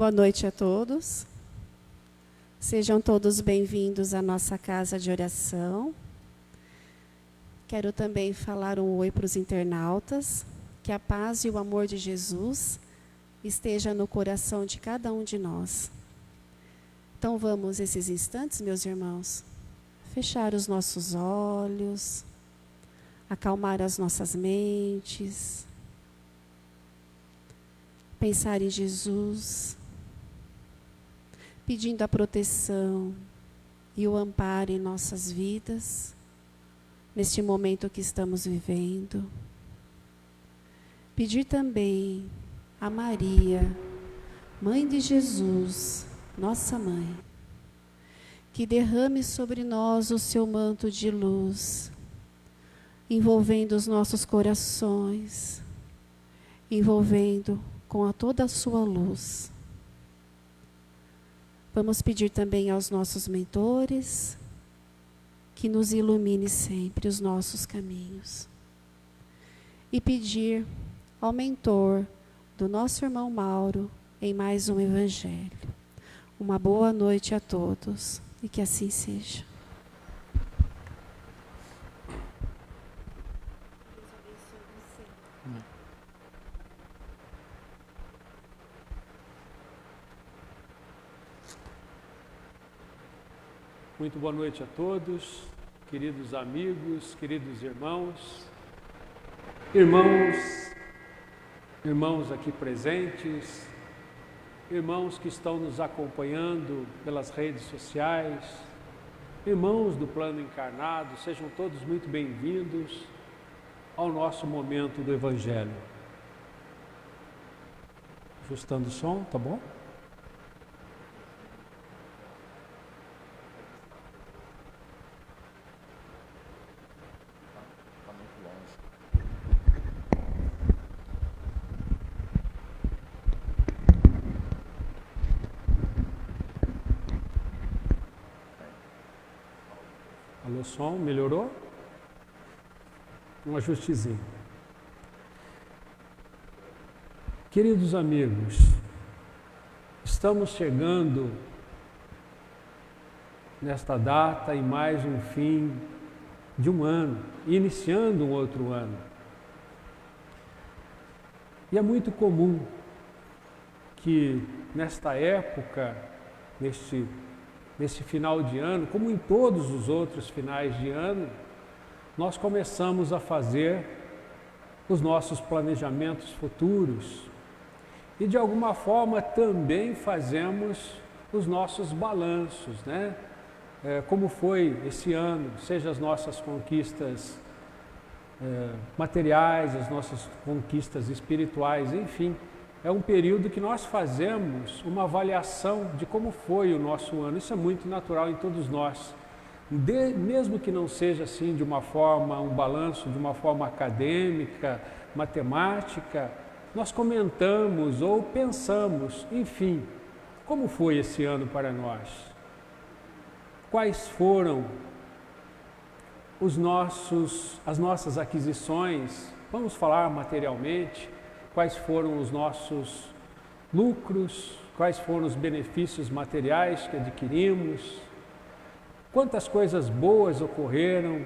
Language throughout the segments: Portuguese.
Boa noite a todos. Sejam todos bem-vindos à nossa casa de oração. Quero também falar um oi para os internautas. Que a paz e o amor de Jesus esteja no coração de cada um de nós. Então vamos, esses instantes, meus irmãos, fechar os nossos olhos, acalmar as nossas mentes, pensar em Jesus, pedindo a proteção e o amparo em nossas vidas, neste momento que estamos vivendo. Pedir também a Maria, Mãe de Jesus, nossa Mãe, que derrame sobre nós o seu manto de luz, envolvendo os nossos corações, envolvendo com toda a sua luz. Vamos pedir também aos nossos mentores que nos ilumine sempre os nossos caminhos. E pedir ao mentor do nosso irmão Mauro em mais um evangelho. Uma boa noite a todos e que assim seja. Muito boa noite a todos, queridos amigos, queridos irmãos, irmãos aqui presentes, irmãos que estão nos acompanhando pelas redes sociais, irmãos do plano encarnado, sejam todos muito bem-vindos ao nosso momento do Evangelho. Ajustando o som, tá bom? O som melhorou? Um ajustezinho. Queridos amigos, estamos chegando nesta data em mais um fim de um ano, iniciando um outro ano. E é muito comum que nesta época, nesse final de ano, como em todos os outros finais de ano, nós começamos a fazer os nossos planejamentos futuros e, de alguma forma, também fazemos os nossos balanços, né? Como foi esse ano, seja as nossas conquistas materiais, as nossas conquistas espirituais, enfim. É um período que nós fazemos uma avaliação de como foi o nosso ano. Isso é muito natural em todos nós. Mesmo que não seja assim de uma forma, um balanço de uma forma acadêmica, matemática, nós comentamos ou pensamos, enfim, como foi esse ano para nós? Quais foram as nossas aquisições? Vamos falar materialmente. Quais foram os nossos lucros, quais foram os benefícios materiais que adquirimos, quantas coisas boas ocorreram,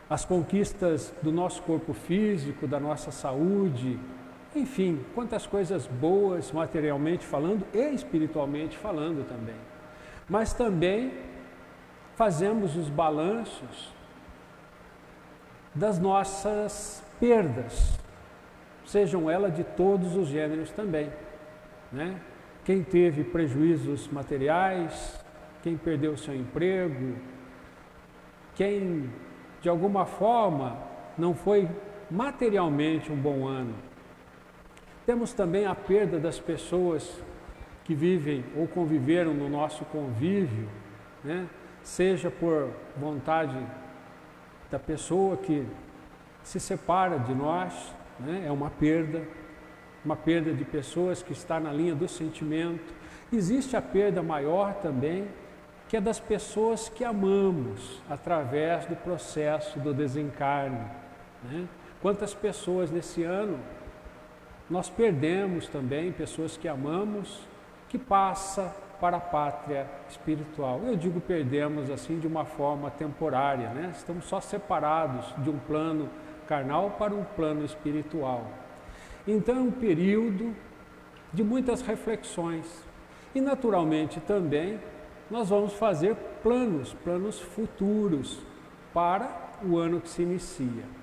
as conquistas do nosso corpo físico, da nossa saúde, enfim, quantas coisas boas materialmente falando e espiritualmente falando também. Mas também fazemos os balanços das nossas perdas, sejam elas de todos os gêneros também, né? Quem teve prejuízos materiais, quem perdeu seu emprego, quem de alguma forma não foi materialmente um bom ano. Temos também a perda das pessoas que vivem ou conviveram no nosso convívio, né? Seja por vontade da pessoa que se separa de nós, né? É uma perda de pessoas que está na linha do sentimento. Existe a perda maior também, que é das pessoas que amamos através do processo do desencarne, né? Quantas pessoas nesse ano nós perdemos também pessoas que amamos, que passa para a pátria espiritual. Eu digo perdemos assim de uma forma temporária, né? Estamos só separados de um plano carnal para um plano espiritual. Então é um período de muitas reflexões e naturalmente também nós vamos fazer planos futuros para o ano que se inicia.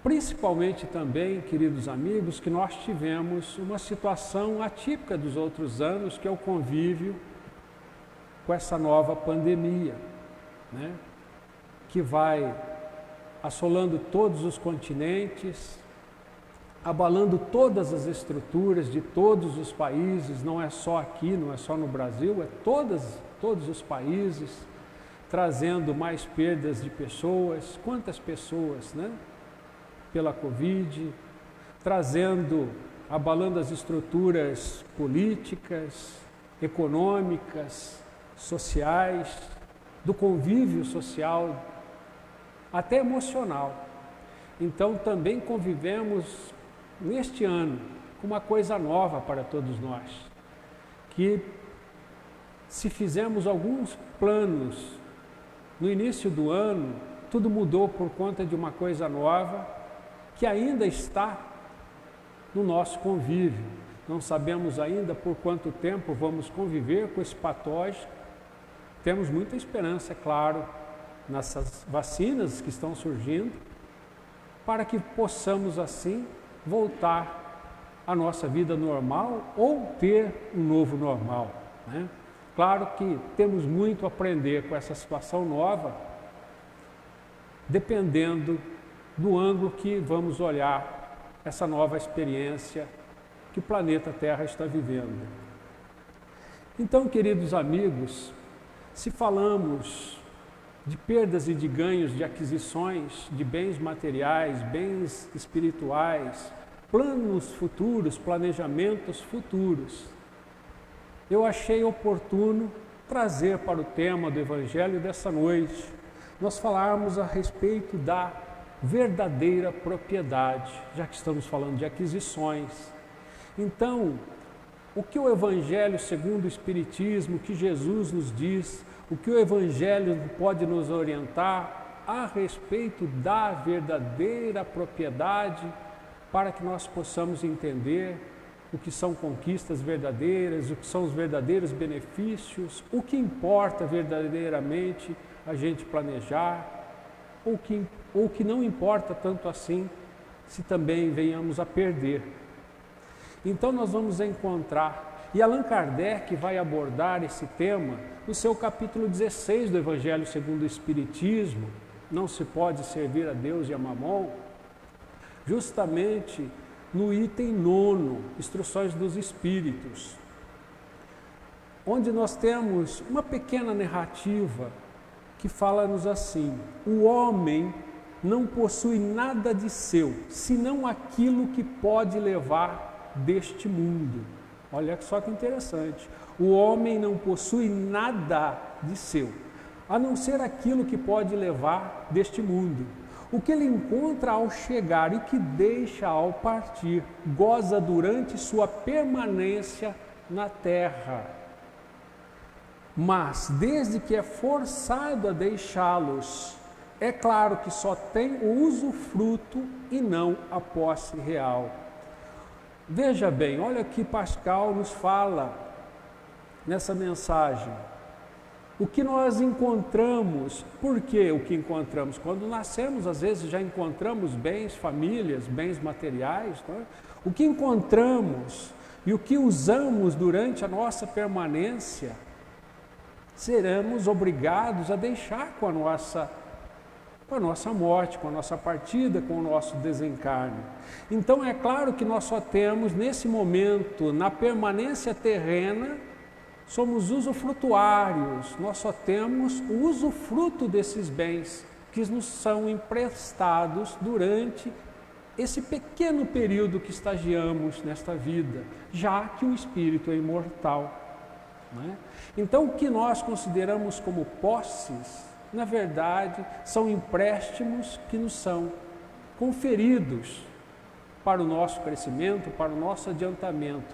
Principalmente também, queridos amigos, que nós tivemos uma situação atípica dos outros anos, que é o convívio com essa nova pandemia, né? Que vai assolando todos os continentes, abalando todas as estruturas de todos os países, não é só aqui, não é só no Brasil, é todos os países, trazendo mais perdas de pessoas. Quantas pessoas, né? Pela Covid, abalando as estruturas políticas, econômicas, sociais, do convívio social, até emocional. Então também convivemos neste ano com uma coisa nova para todos nós, que se fizemos alguns planos no início do ano, tudo mudou por conta de uma coisa nova, que ainda está no nosso convívio. Não sabemos ainda por quanto tempo vamos conviver com esse patógeno. Temos muita esperança, é claro, nessas vacinas que estão surgindo, para que possamos assim voltar à nossa vida normal ou ter um novo normal, né? Claro que temos muito a aprender com essa situação nova, dependendo do ângulo que vamos olhar essa nova experiência que o planeta Terra está vivendo. Então, queridos amigos, se falamos de perdas e de ganhos, de aquisições de bens materiais, bens espirituais, planos futuros, planejamentos futuros, eu achei oportuno trazer para o tema do Evangelho dessa noite, nós falarmos a respeito da verdadeira propriedade, já que estamos falando de aquisições. Então, o que o Evangelho segundo o Espiritismo, o que Jesus nos diz, o que o Evangelho pode nos orientar a respeito da verdadeira propriedade, para que nós possamos entender o que são conquistas verdadeiras, o que são os verdadeiros benefícios, o que importa verdadeiramente a gente planejar, ou que não importa tanto assim, se também venhamos a perder. Então nós vamos encontrar, e Allan Kardec vai abordar esse tema no seu capítulo 16 do Evangelho segundo o Espiritismo, não se pode servir a Deus e a Mamon, justamente no item 9, Instruções dos Espíritos, onde nós temos uma pequena narrativa que fala-nos assim: o homem não possui nada de seu, senão aquilo que pode levar deste mundo. Olha só que interessante. O homem não possui nada de seu, a não ser aquilo que pode levar deste mundo. O que ele encontra ao chegar e que deixa ao partir, goza durante sua permanência na terra. Mas, desde que é forçado a deixá-los, é claro que só tem o usufruto e não a posse real. Veja bem, olha que Pascal nos fala nessa mensagem. O que nós encontramos, por que o que encontramos? Quando nascemos, às vezes já encontramos bens, famílias, bens materiais. Não é? O que encontramos e o que usamos durante a nossa permanência, seremos obrigados a deixar com a nossa morte, com a nossa partida, com o nosso desencarne. Então é claro que nós só temos nesse momento, na permanência terrena, somos usufrutuários, nós só temos o usufruto desses bens que nos são emprestados durante esse pequeno período que estagiamos nesta vida, já que o espírito é imortal. Não é? Então o que nós consideramos como posses, na verdade, são empréstimos que nos são conferidos para o nosso crescimento, para o nosso adiantamento,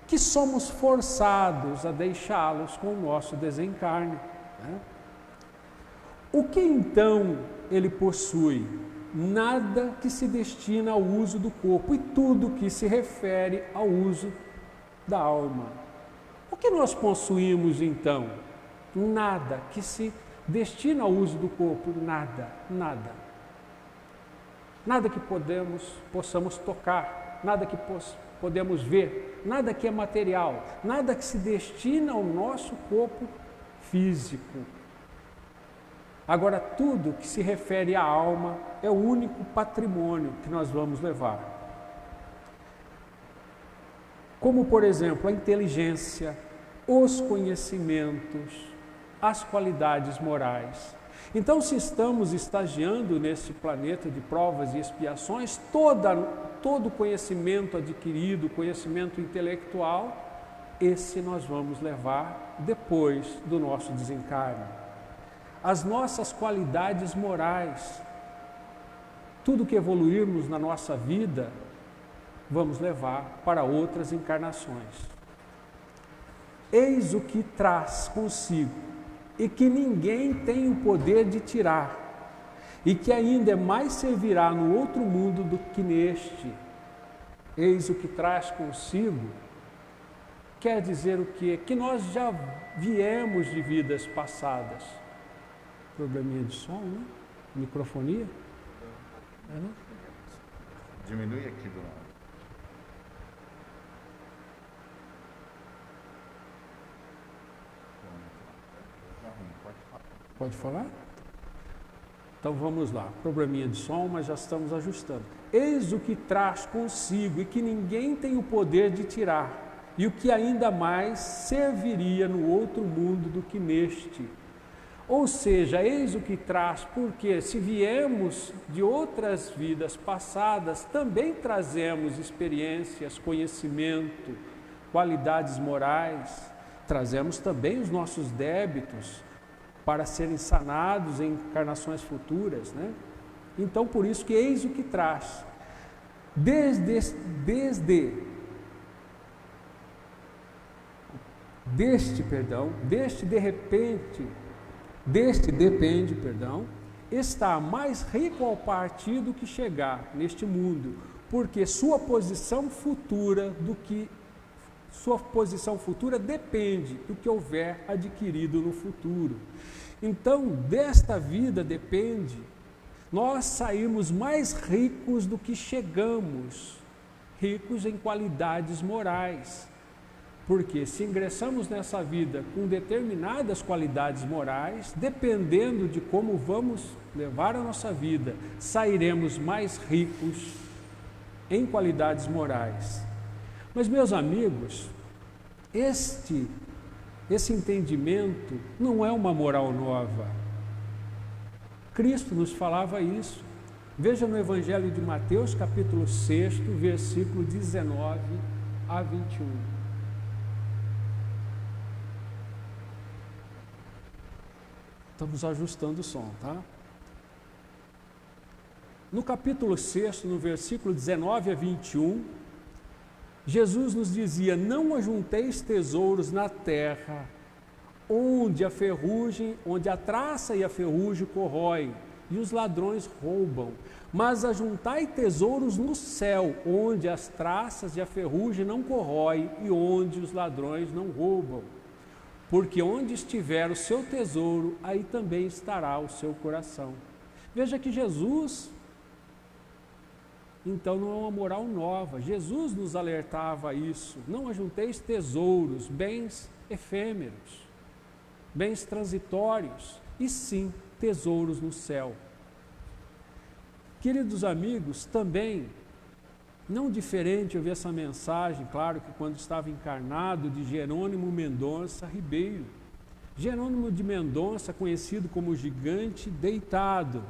que somos forçados a deixá-los com o nosso desencarne. Né? O que então ele possui? Nada que se destina ao uso do corpo e tudo que se refere ao uso da alma. O que nós possuímos então? Nada que se destina ao uso do corpo, nada. Nada que possamos tocar, nada que podemos ver, nada que é material, nada que se destina ao nosso corpo físico. Agora, tudo que se refere à alma é o único patrimônio que nós vamos levar. Como, por exemplo, a inteligência, os conhecimentos, as qualidades morais. Então, se estamos estagiando nesse planeta de provas e expiações, todo conhecimento adquirido, conhecimento intelectual, esse nós vamos levar depois do nosso desencarne. As nossas qualidades morais, tudo que evoluirmos na nossa vida, vamos levar para outras encarnações. Eis o que traz consigo, e que ninguém tem o poder de tirar, e que ainda mais servirá no outro mundo do que neste. Eis o que traz consigo, quer dizer o quê? Que nós já viemos de vidas passadas. Probleminha de som, né? Microfonia? É, né? Diminui aqui do lado. Pode falar? Então vamos lá. Probleminha de som, mas já estamos ajustando. Eis o que traz consigo e que ninguém tem o poder de tirar, e o que ainda mais serviria no outro mundo do que neste. Ou seja, eis o que traz, porque se viemos de outras vidas passadas, também trazemos experiências, conhecimento, qualidades morais, trazemos também os nossos débitos para serem sanados em encarnações futuras, né? Então, por isso que eis o que traz. Deste depende, estar mais rico ao partir do que chegar neste mundo, porque sua posição futura depende do que houver adquirido no futuro. Então, desta vida depende nós sairmos mais ricos do que chegamos, ricos em qualidades morais. Porque se ingressamos nessa vida com determinadas qualidades morais, dependendo de como vamos levar a nossa vida, sairemos mais ricos em qualidades morais. Mas, meus amigos, esse entendimento não é uma moral nova. Cristo nos falava isso. Veja no Evangelho de Mateus, capítulo 6, versículo 19 a 21. Estamos ajustando o som, tá? No capítulo 6, no versículo 19 a 21, Jesus nos dizia: não ajunteis tesouros na terra, onde a traça e a ferrugem corroem, e os ladrões roubam, mas ajuntai tesouros no céu, onde as traças e a ferrugem não corroem, e onde os ladrões não roubam. Porque onde estiver o seu tesouro, aí também estará o seu coração. Veja que Jesus, então, não é uma moral nova. Jesus nos alertava a isso. Não ajunteis tesouros, bens efêmeros, bens transitórios, e sim tesouros no céu. Queridos amigos, também, não diferente, eu vi essa mensagem, claro que quando estava encarnado, de Jerônimo Mendonça Ribeiro. Jerônimo de Mendonça, conhecido como Gigante Deitado.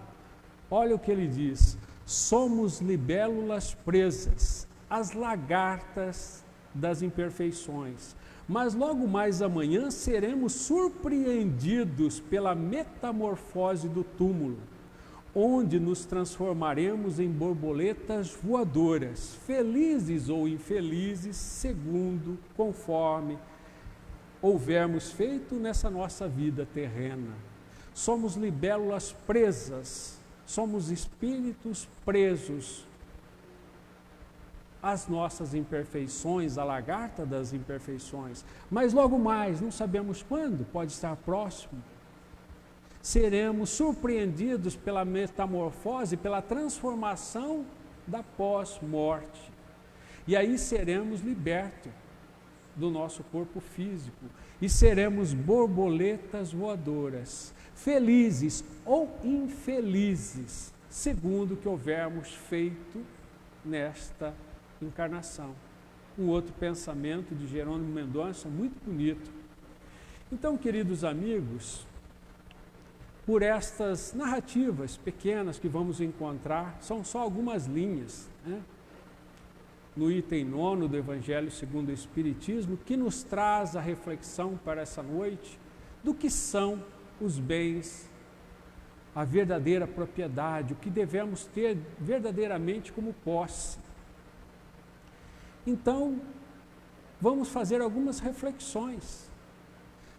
Olha o que ele diz: somos libélulas presas, as lagartas das imperfeições, mas logo mais amanhã seremos surpreendidos pela metamorfose do túmulo, onde nos transformaremos em borboletas voadoras, felizes ou infelizes, segundo, conforme houvermos feito nessa nossa vida terrena. Somos libélulas presas, somos espíritos presos às nossas imperfeições, a lagarta das imperfeições. Mas logo mais, não sabemos quando, pode estar próximo, seremos surpreendidos pela metamorfose, pela transformação da pós-morte. E aí seremos libertos do nosso corpo físico e seremos borboletas voadoras, felizes ou infelizes, segundo o que houvermos feito nesta encarnação. Um outro pensamento de Jerônimo Mendonça, muito bonito. Então, queridos amigos, por estas narrativas pequenas que vamos encontrar, são só algumas linhas, né? No item 9 do Evangelho segundo o Espiritismo, que nos traz a reflexão para essa noite do que são os bens, a verdadeira propriedade, o que devemos ter verdadeiramente como posse. Então, vamos fazer algumas reflexões.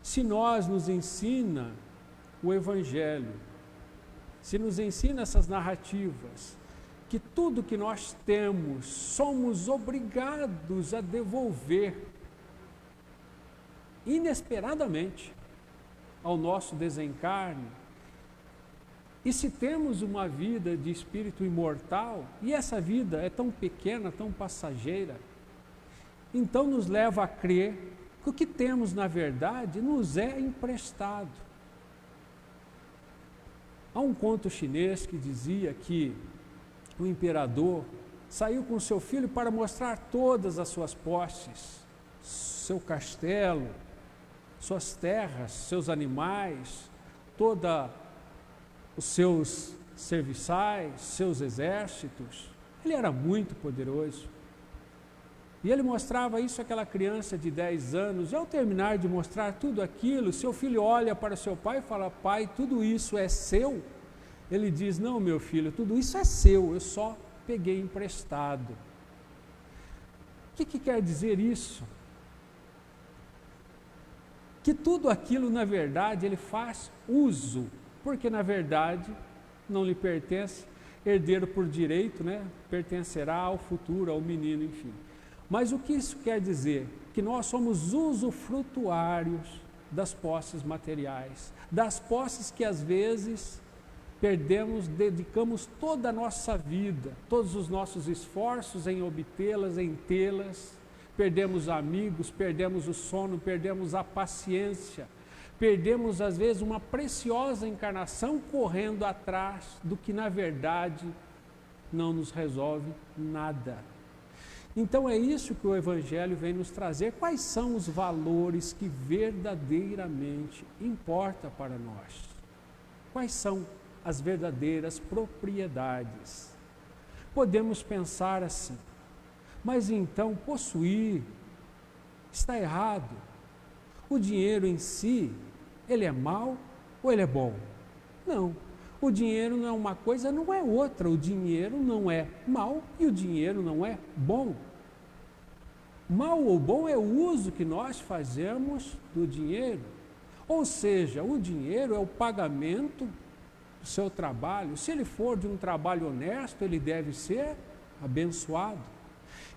Se nos ensina o Evangelho, se nos ensina essas narrativas, que tudo que nós temos somos obrigados a devolver inesperadamente ao nosso desencarne, e se temos uma vida de espírito imortal, e essa vida é tão pequena, tão passageira, então nos leva a crer que o que temos na verdade nos é emprestado. Há um conto chinês que dizia que o imperador saiu com seu filho para mostrar todas as suas posses, seu castelo, suas terras, seus animais, todos os seus serviçais, seus exércitos. Ele era muito poderoso. E ele mostrava isso àquela criança de 10 anos, e ao terminar de mostrar tudo aquilo, seu filho olha para seu pai e fala: pai, tudo isso é seu? Ele diz: não, meu filho, tudo isso é seu, eu só peguei emprestado. O que quer dizer isso? Que tudo aquilo, na verdade, ele faz uso, porque, na verdade, não lhe pertence, herdeiro por direito, né? Pertencerá ao futuro, ao menino, enfim. Mas o que isso quer dizer? Que nós somos usufrutuários das posses materiais, das posses que, às vezes, perdemos, dedicamos toda a nossa vida, todos os nossos esforços em obtê-las, em tê-las, perdemos amigos, perdemos o sono, perdemos a paciência, perdemos às vezes uma preciosa encarnação correndo atrás do que na verdade não nos resolve nada. Então é isso que o Evangelho vem nos trazer. Quais são os valores que verdadeiramente importam para nós? Quais são as verdadeiras propriedades? Podemos pensar assim: mas então possuir está errado? O dinheiro em si, ele é mau ou ele é bom? Não, o dinheiro não é uma coisa, não é outra. O dinheiro não é mau e o dinheiro não é bom. Mal ou bom é o uso que nós fazemos do dinheiro. Ou seja, o dinheiro é o pagamento do seu trabalho. Se ele for de um trabalho honesto, ele deve ser abençoado.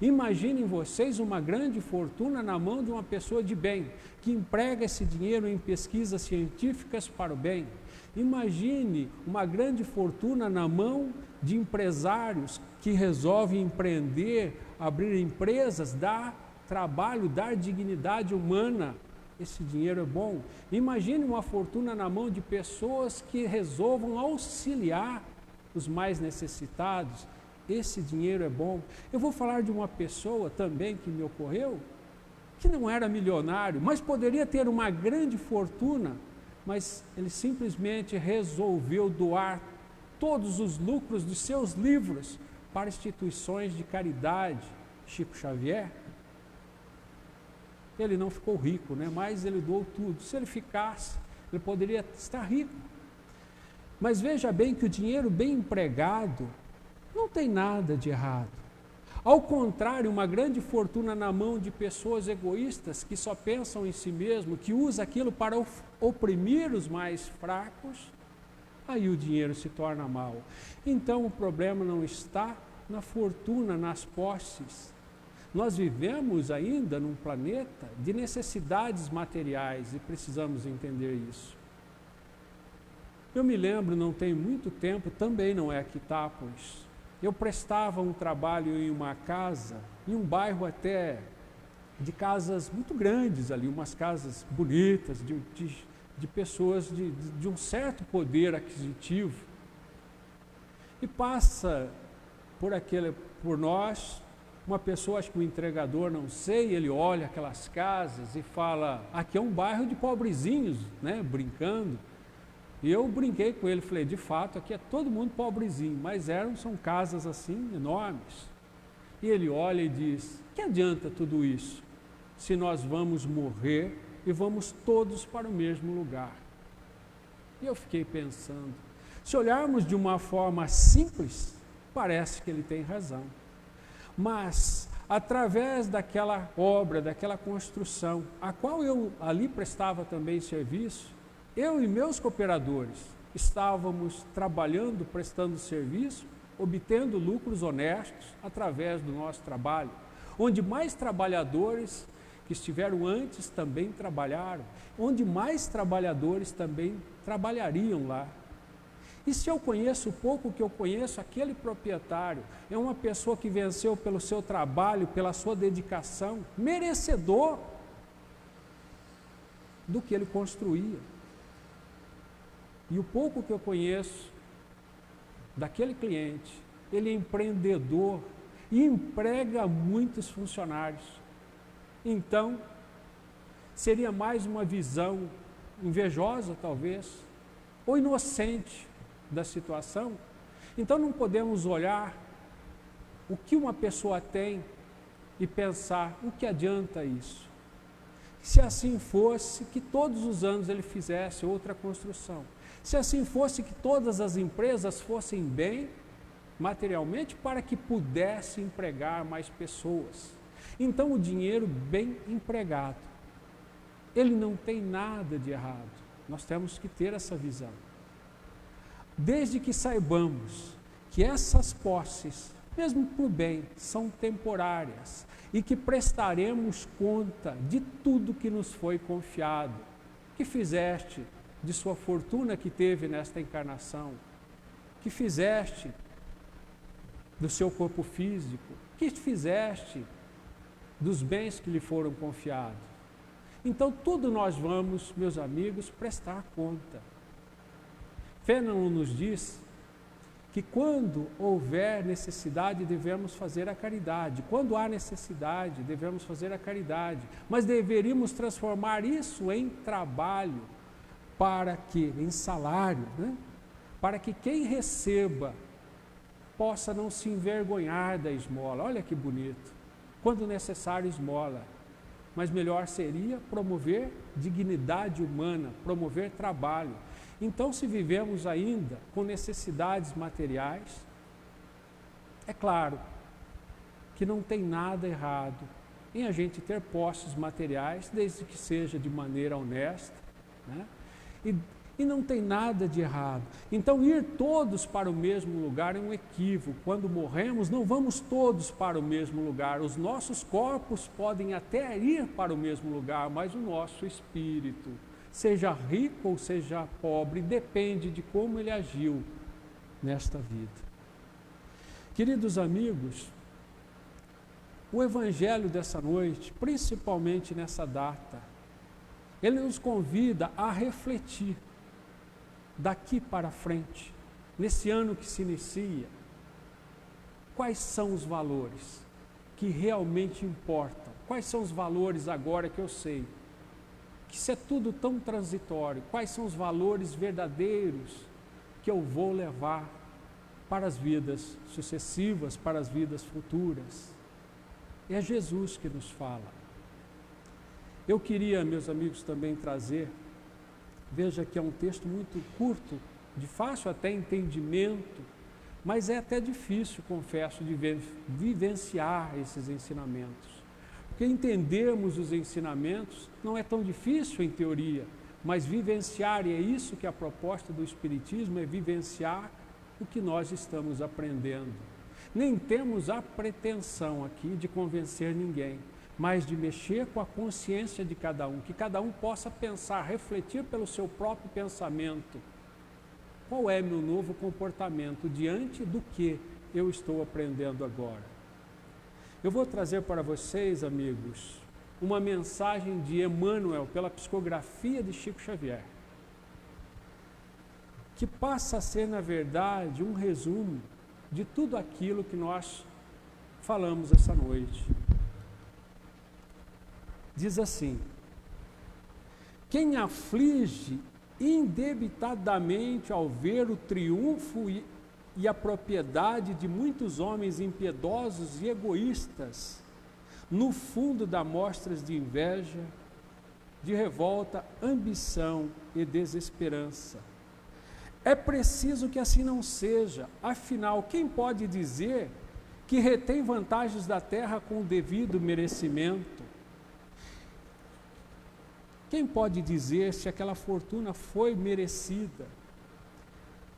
Imaginem vocês uma grande fortuna na mão de uma pessoa de bem, que emprega esse dinheiro em pesquisas científicas para o bem. Imagine uma grande fortuna na mão de empresários que resolvem empreender, abrir empresas, dar trabalho, dar dignidade humana. Esse dinheiro é bom. Imagine uma fortuna na mão de pessoas que resolvam auxiliar os mais necessitados. Esse dinheiro é bom. Eu vou falar de uma pessoa também que me ocorreu, que não era milionário, mas poderia ter uma grande fortuna, mas ele simplesmente resolveu doar todos os lucros de seus livros para instituições de caridade. Chico Xavier. Ele não ficou rico, né? Mas ele doou tudo. Se ele ficasse, ele poderia estar rico. Mas veja bem que o dinheiro bem empregado não tem nada de errado. Ao contrário, uma grande fortuna na mão de pessoas egoístas que só pensam em si mesmo, que usa aquilo para oprimir os mais fracos, aí o dinheiro se torna mau. Então o problema não está na fortuna, nas posses. Nós vivemos ainda num planeta de necessidades materiais e precisamos entender isso. Eu me lembro, não tem muito tempo, também não é Aquetápolis, eu prestava um trabalho em uma casa, em um bairro até de casas muito grandes ali, umas casas bonitas, de pessoas de um certo poder aquisitivo. E passa por nós, uma pessoa, acho que o entregador, não sei, ele olha aquelas casas e fala, aqui é um bairro de pobrezinhos, né, brincando. E eu brinquei com ele, falei, de fato, aqui é todo mundo pobrezinho, mas são casas assim, enormes. E ele olha e diz, que adianta tudo isso, se nós vamos morrer e vamos todos para o mesmo lugar? E eu fiquei pensando, se olharmos de uma forma simples, parece que ele tem razão. Mas, através daquela obra, daquela construção, a qual eu ali prestava também serviço, eu e meus cooperadores estávamos trabalhando, prestando serviço, obtendo lucros honestos através do nosso trabalho, onde mais trabalhadores que estiveram antes também trabalharam, onde mais trabalhadores também trabalhariam lá. E se eu conheço o pouco que eu conheço, aquele proprietário é uma pessoa que venceu pelo seu trabalho, pela sua dedicação, merecedor do que ele construía. E o pouco que eu conheço daquele cliente, ele é empreendedor e emprega muitos funcionários. Então, seria mais uma visão invejosa, talvez, ou inocente da situação. Então, não podemos olhar o que uma pessoa tem e pensar, o que adianta isso? Se assim fosse, que todos os anos ele fizesse outra construção. Se assim fosse, que todas as empresas fossem bem materialmente para que pudesse empregar mais pessoas. Então, o dinheiro bem empregado, ele não tem nada de errado. Nós temos que ter essa visão. Desde que saibamos que essas posses, mesmo por bem, são temporárias e que prestaremos conta de tudo que nos foi confiado, que fizeste de sua fortuna que teve nesta encarnação, que fizeste do seu corpo físico, que fizeste dos bens que lhe foram confiados. Então, tudo nós vamos, meus amigos, prestar conta. Fênelon nos diz que quando houver necessidade, devemos fazer a caridade. Quando há necessidade, devemos fazer a caridade. Mas deveríamos transformar isso em trabalho, para que, em salário, né? Para que quem receba possa não se envergonhar da esmola. Olha que bonito. Quando necessário, esmola. Mas melhor seria promover dignidade humana, promover trabalho. Então, se vivemos ainda com necessidades materiais, é claro que não tem nada errado em a gente ter posses materiais, desde que seja de maneira honesta, né? E não tem nada de errado. Então, ir todos para o mesmo lugar é um equívoco. Quando morremos, não vamos todos para o mesmo lugar. Os nossos corpos podem até ir para o mesmo lugar, mas o nosso espírito, seja rico ou seja pobre, depende de como ele agiu nesta vida. Queridos amigos, o Evangelho dessa noite, principalmente nessa data, ele nos convida a refletir daqui para frente, nesse ano que se inicia, quais são os valores que realmente importam, quais são os valores agora que eu sei que isso é tudo tão transitório, quais são os valores verdadeiros que eu vou levar para as vidas sucessivas, para as vidas futuras. É Jesus que nos fala. Eu queria, meus amigos, também trazer, veja que é um texto muito curto, de fácil até entendimento, mas é até difícil, confesso, de vivenciar esses ensinamentos. Porque entendermos os ensinamentos não é tão difícil em teoria, mas vivenciar, e é isso que a proposta do Espiritismo é vivenciar o que nós estamos aprendendo. Nem temos a pretensão aqui de convencer ninguém, mas de mexer com a consciência de cada um, que cada um possa pensar, refletir pelo seu próprio pensamento. Qual é meu novo comportamento diante do que eu estou aprendendo agora? Eu vou trazer para vocês, amigos, uma mensagem de Emmanuel pela psicografia de Chico Xavier, que passa a ser, na verdade, um resumo de tudo aquilo que nós falamos essa noite. Diz assim: quem aflige indebitadamente ao ver o triunfo e a propriedade de muitos homens impiedosos e egoístas, no fundo dá mostras de inveja, de revolta, ambição e desesperança. É preciso que assim não seja, afinal, quem pode dizer que retém vantagens da terra com o devido merecimento? Quem pode dizer se aquela fortuna foi merecida?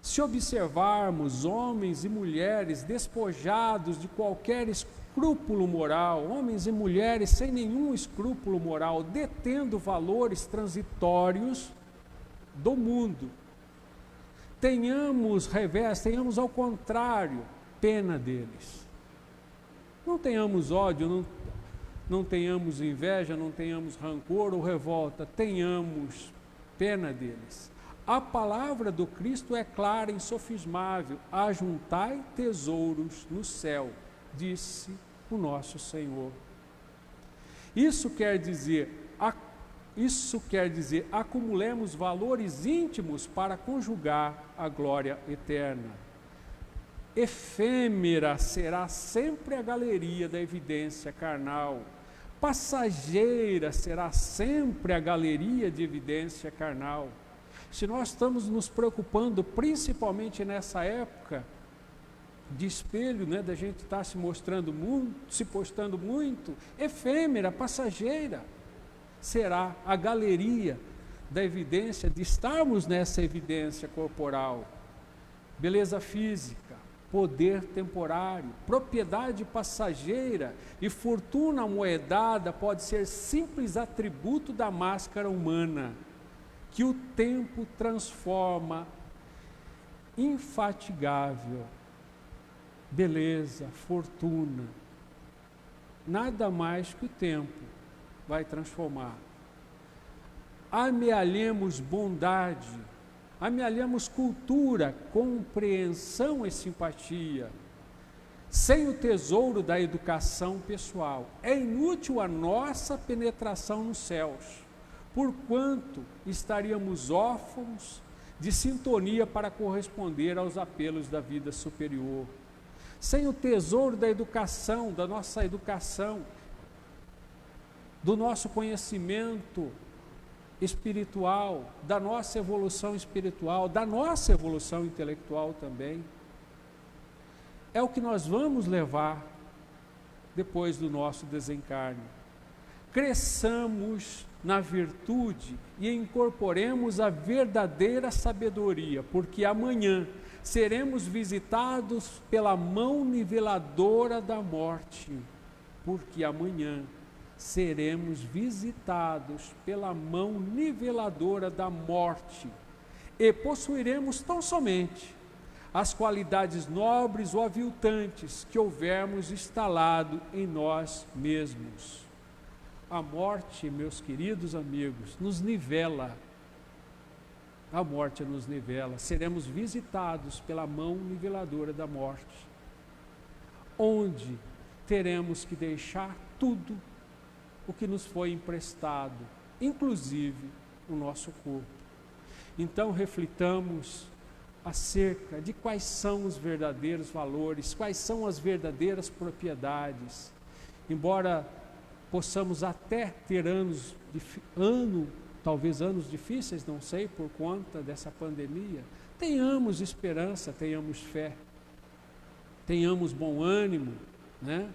Se observarmos homens e mulheres despojados de qualquer escrúpulo moral, homens e mulheres sem nenhum escrúpulo moral, detendo valores transitórios do mundo, tenhamos ao contrário, pena deles. Não tenhamos ódio, não tenhamos inveja, não tenhamos rancor ou revolta, tenhamos pena deles. A palavra do Cristo é clara e insofismável: ajuntai tesouros no céu, disse o nosso Senhor. Isso quer dizer, acumulemos valores íntimos para conjugar a glória eterna. Efêmera será sempre a galeria da evidência carnal. Passageira será sempre a galeria de evidência carnal. Se nós estamos nos preocupando, principalmente nessa época de espelho, né, da gente estar se mostrando muito, se postando muito, efêmera, passageira, será a galeria da evidência, de estarmos nessa evidência corporal. Beleza física, poder temporário, propriedade passageira e fortuna amoedada pode ser simples atributo da máscara humana, que o tempo transforma infatigável. Beleza, fortuna, nada mais que o tempo vai transformar. Amealhemos bondade, amealhemos cultura, compreensão e simpatia. Sem o tesouro da educação pessoal, é inútil a nossa penetração nos céus, porquanto estaríamos órfãos de sintonia para corresponder aos apelos da vida superior. Sem o tesouro da educação, da nossa educação, do nosso conhecimento espiritual, da nossa evolução espiritual, da nossa evolução intelectual também, é o que nós vamos levar depois do nosso desencarne. Cresçamos na virtude e incorporemos a verdadeira sabedoria, porque amanhã seremos visitados pela mão niveladora da morte, porque amanhã seremos visitados pela mão niveladora da morte e possuiremos tão somente as qualidades nobres ou aviltantes que houvermos instalado em nós mesmos. A morte, meus queridos amigos, nos nivela. A morte nos nivela. Seremos visitados pela mão niveladora da morte, onde teremos que deixar tudo o que nos foi emprestado, inclusive o nosso corpo. Então reflitamos acerca de quais são os verdadeiros valores, quais são as verdadeiras propriedades. Embora possamos até ter talvez anos difíceis, não sei, por conta dessa pandemia, tenhamos esperança, tenhamos fé, tenhamos bom ânimo, né?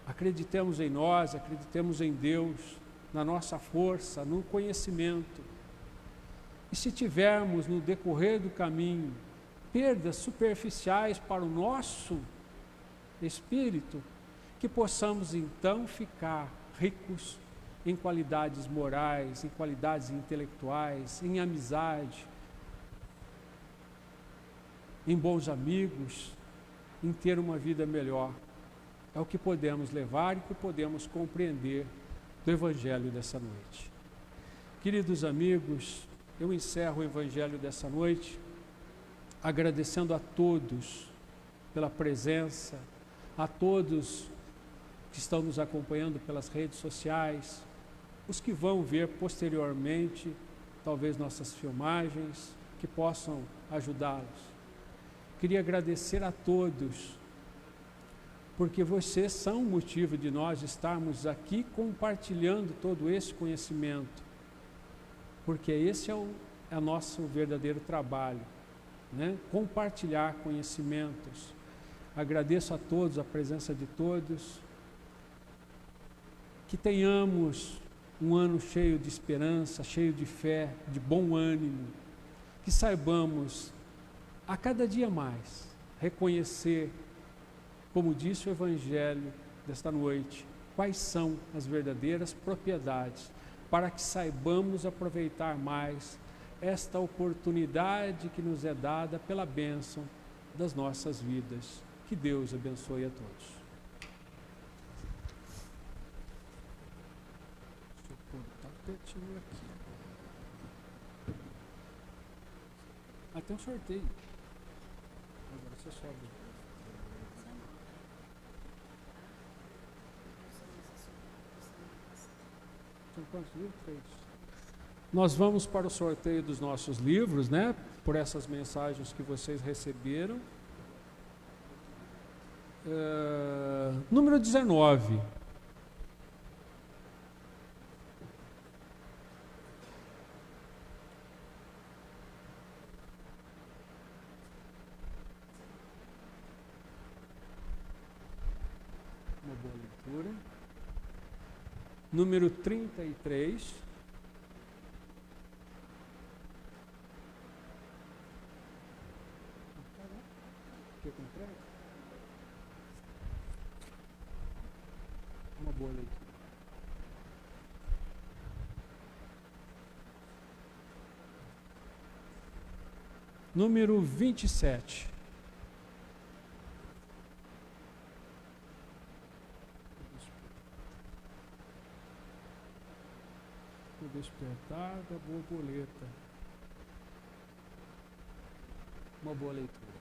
Acreditemos em nós, acreditemos em Deus, na nossa força, no conhecimento. E se tivermos no decorrer do caminho perdas superficiais para o nosso espírito, que possamos então ficar ricos em qualidades morais, em qualidades intelectuais, em amizade, em bons amigos, em ter uma vida melhor. É o que podemos levar e que podemos compreender do Evangelho dessa noite. Queridos amigos, eu encerro o Evangelho dessa noite agradecendo a todos pela presença, a todos que estão nos acompanhando pelas redes sociais, os que vão ver posteriormente, talvez nossas filmagens, que possam ajudá-los. Queria agradecer a todos, porque vocês são o motivo de nós estarmos aqui compartilhando todo esse conhecimento, porque esse é o nosso verdadeiro trabalho, né? Compartilhar conhecimentos. Agradeço a todos, a presença de todos, que tenhamos um ano cheio de esperança, cheio de fé, de bom ânimo, que saibamos a cada dia mais reconhecer, como disse o Evangelho desta noite, quais são as verdadeiras propriedades, para que saibamos aproveitar mais esta oportunidade que nos é dada pela bênção das nossas vidas. Que Deus abençoe a todos. Deixa eu cortar pertinho aqui. Tem um sorteio. Agora você sobe. São quantos livros? 3. Nós vamos para o sorteio dos nossos livros, né? Por essas mensagens que vocês receberam. Número 19. Uma boa leitura. Número 33. Uma boa leitura. Número 27. O despertar da borboleta. Uma boa leitura.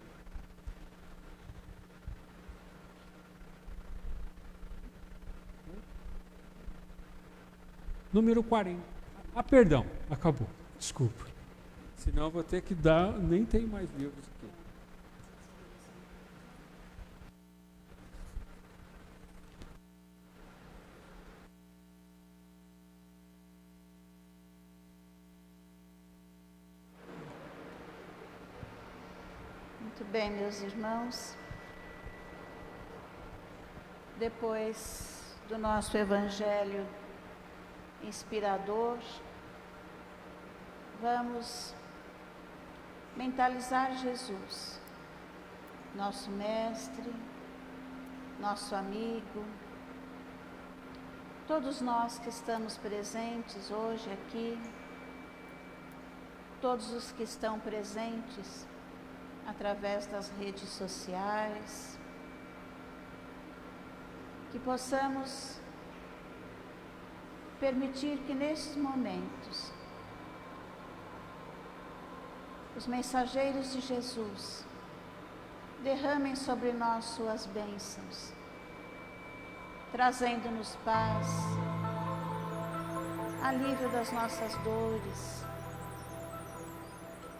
Número 40. Perdão, acabou. Desculpa. Senão eu vou ter que dar, nem tem mais livros aqui. Muito bem, meus irmãos. Depois do nosso Evangelho inspirador, vamos mentalizar Jesus, nosso mestre, nosso amigo, todos nós que estamos presentes hoje aqui, todos os que estão presentes através das redes sociais, que possamos permitir que nesses momentos os mensageiros de Jesus derramem sobre nós suas bênçãos, trazendo-nos paz, alívio das nossas dores,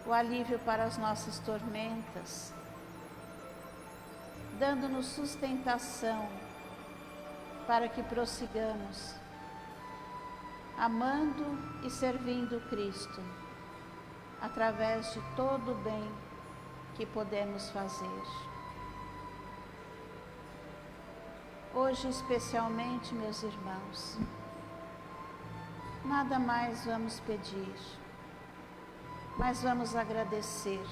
o alívio para as nossas tormentas, dando-nos sustentação para que prossigamos, amando e servindo Cristo, através de todo o bem que podemos fazer. Hoje, especialmente, meus irmãos, nada mais vamos pedir, mas vamos agradecer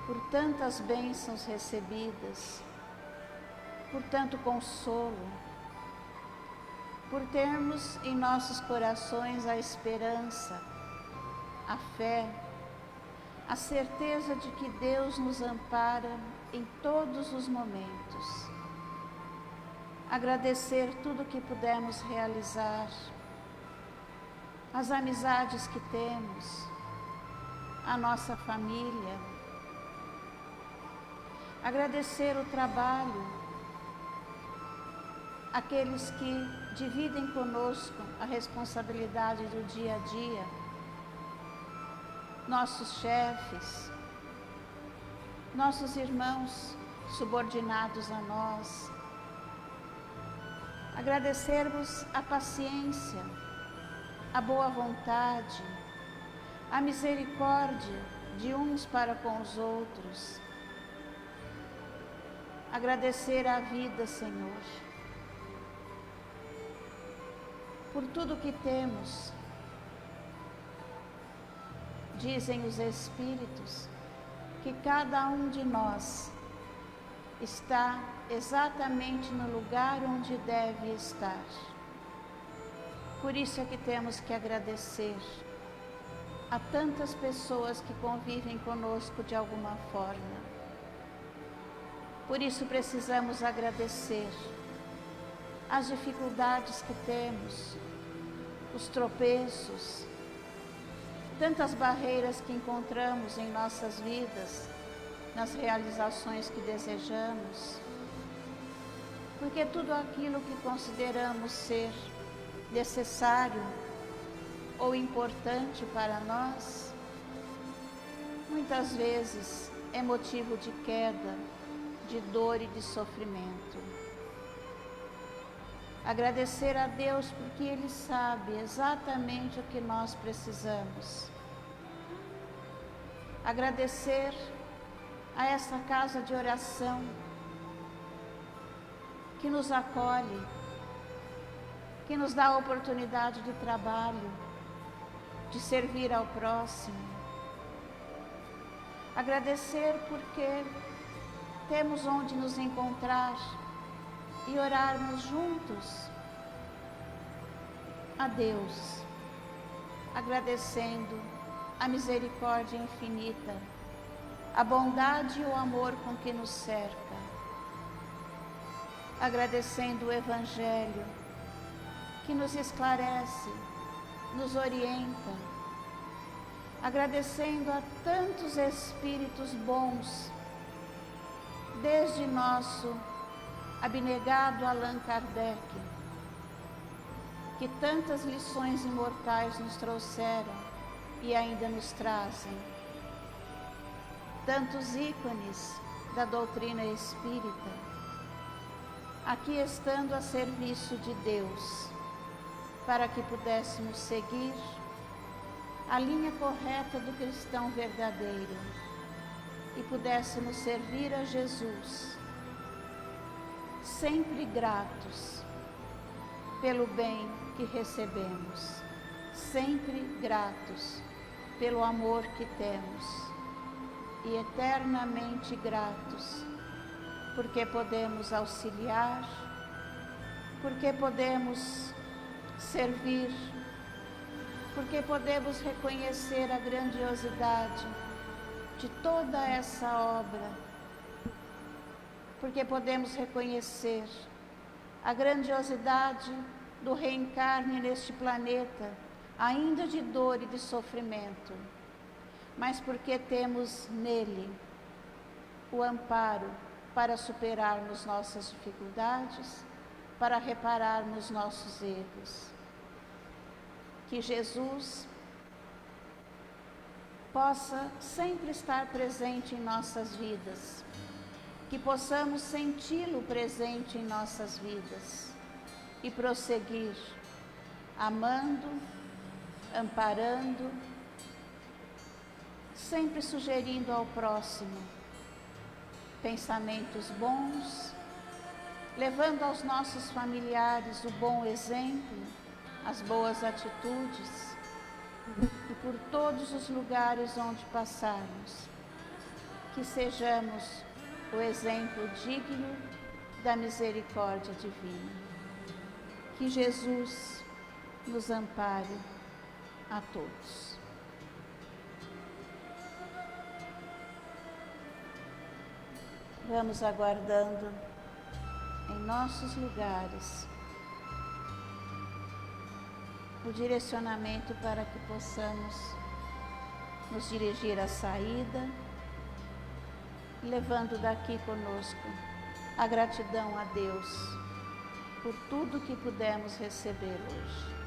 por tantas bênçãos recebidas, por tanto consolo, por termos em nossos corações a esperança, a fé, a certeza de que Deus nos ampara em todos os momentos. Agradecer tudo que pudemos realizar, as amizades que temos, a nossa família. Agradecer o trabalho, aqueles que dividem conosco a responsabilidade do dia a dia, nossos chefes, nossos irmãos subordinados a nós. Agradecermos a paciência, a boa vontade, a misericórdia de uns para com os outros. Agradecer a vida, Senhor, por tudo que temos. Dizem os Espíritos que cada um de nós está exatamente no lugar onde deve estar. Por isso é que temos que agradecer a tantas pessoas que convivem conosco de alguma forma. Por isso precisamos agradecer as dificuldades que temos, os tropeços, tantas barreiras que encontramos em nossas vidas, nas realizações que desejamos, porque tudo aquilo que consideramos ser necessário ou importante para nós, muitas vezes é motivo de queda, de dor e de sofrimento. Agradecer a Deus porque Ele sabe exatamente o que nós precisamos. Agradecer a essa casa de oração que nos acolhe, que nos dá a oportunidade de trabalho, de servir ao próximo. Agradecer porque temos onde nos encontrar e orarmos juntos a Deus, agradecendo a misericórdia infinita, a bondade e o amor com que nos cerca, agradecendo o Evangelho que nos esclarece, nos orienta, agradecendo a tantos espíritos bons, desde nosso abnegado Allan Kardec, que tantas lições imortais nos trouxeram e ainda nos trazem, tantos ícones da doutrina espírita, aqui estando a serviço de Deus, para que pudéssemos seguir a linha correta do cristão verdadeiro e pudéssemos servir a Jesus, sempre gratos pelo bem que recebemos, sempre gratos pelo amor que temos e eternamente gratos porque podemos auxiliar, porque podemos servir, porque podemos reconhecer a grandiosidade de toda essa obra, porque podemos reconhecer a grandiosidade do reencarne neste planeta, ainda de dor e de sofrimento, mas porque temos nele o amparo para superarmos nossas dificuldades, para repararmos nossos erros. Que Jesus possa sempre estar presente em nossas vidas, que possamos senti-lo presente em nossas vidas e prosseguir amando, amparando, sempre sugerindo ao próximo pensamentos bons, levando aos nossos familiares o bom exemplo, as boas atitudes, e por todos os lugares onde passarmos, que sejamos o exemplo digno da misericórdia divina. Que Jesus nos ampare a todos. Vamos aguardando em nossos lugares o direcionamento para que possamos nos dirigir à saída, levando daqui conosco a gratidão a Deus por tudo que pudemos receber hoje.